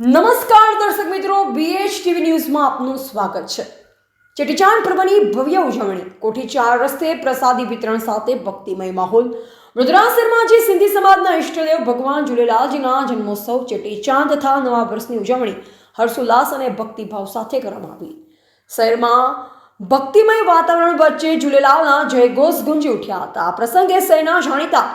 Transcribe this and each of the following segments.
નમસ્કાર દર્શક મિત્રો, BH ટીવી ન્યૂઝમાં આપનું સ્વાગત છે। ચેટીચાંદ પર્વની ભવ્ય ઉજવણી, કોઠી 4 રસ્તે પ્રસાદી વિતરણ સાથે ભક્તિમય માહોલ। વડોદરા શહેરમાં જે સિંધી સમાજના ઇષ્ટદેવ ભગવાન ઝૂલેલાલજીના જન્મોત્સવ ચેટીચાંદ તથા નવા વર્ષની ઉજવણી હર્ષોલ્લાસ અને ભક્તિભાવ સાથે કરવામાં આવી। શહેરમાં ભક્તિમય વાતાવરણ વચ્ચે ઝૂલેલાલના જયઘોષ ગુંજી ઉઠ્યા હતા। આ પ્રસંગે શહેરના જાણીતા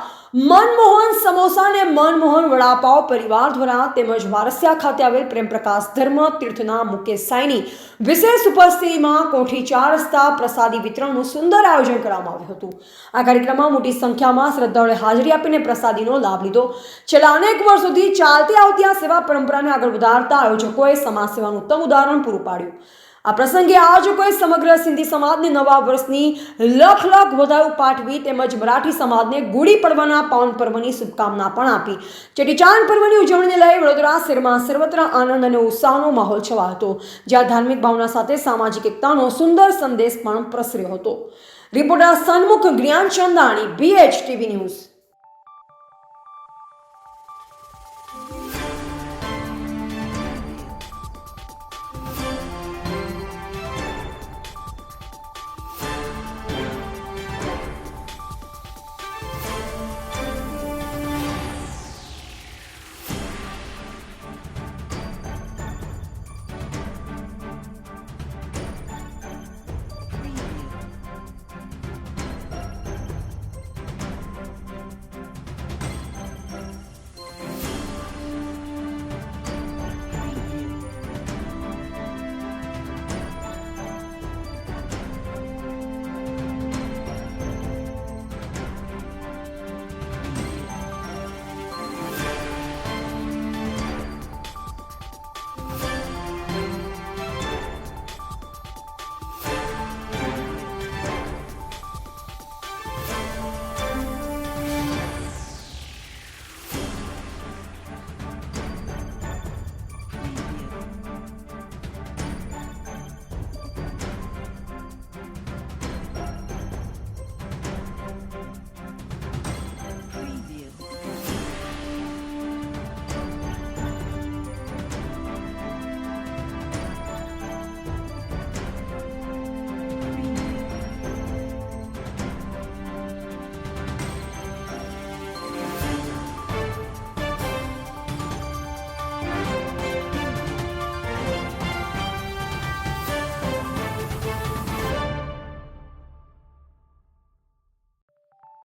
મનમોહન સમોસા અને મનમોહન વડાપાવ પરિવાર દ્વારા તેમજ વારસિયા ખાતે આવેલ પ્રેમપ્રકાશ ધર્મ તીર્થના મુકેશ સાઈની વિશેષ ઉપસ્થિતિમાં કોઠી 4 રસ્તા પ્રસાદી વિતરણનું સુંદર આયોજન કરવામાં આવ્યું હતું। આ કાર્યક્રમમાં મોટી સંખ્યામાં શ્રદ્ધાળુઓએ હાજરી આપીને પ્રસાદીનો લાભ લીધો। છેલ્લા અનેક વર્ષોથી ચાલતી આવતી આ સેવા પરંપરાને આગળ વધારતા આયોજકોએ સમાજ સેવાનું ઉત્તમ ઉદાહરણ પૂરું પાડ્યું। આ પ્રસંગે આયોજકોએ સમગ્ર સિંધી સમાજને નવા વર્ષની લખ લખ વધાયું પાઠવી તેમજ મરાઠી સમાજને ગુડી પડવાના પાવન પર્વની શુભકામના પણ આપી। ચેટીચાંદ પર્વની ઉજવણીને લઈ વડોદરા શહેરમાં સર્વત્ર આનંદ અને ઉત્સાહનો માહોલ છવાયો હતો, જ્યાં ધાર્મિક ભાવના સાથે સામાજિક એકતાનો સુંદર સંદેશ પણ પ્રસર્યો હતો। રિપોર્ટર સન્મુખ જ્ઞાનચંદાણી, BH ટીવી ન્યૂઝ।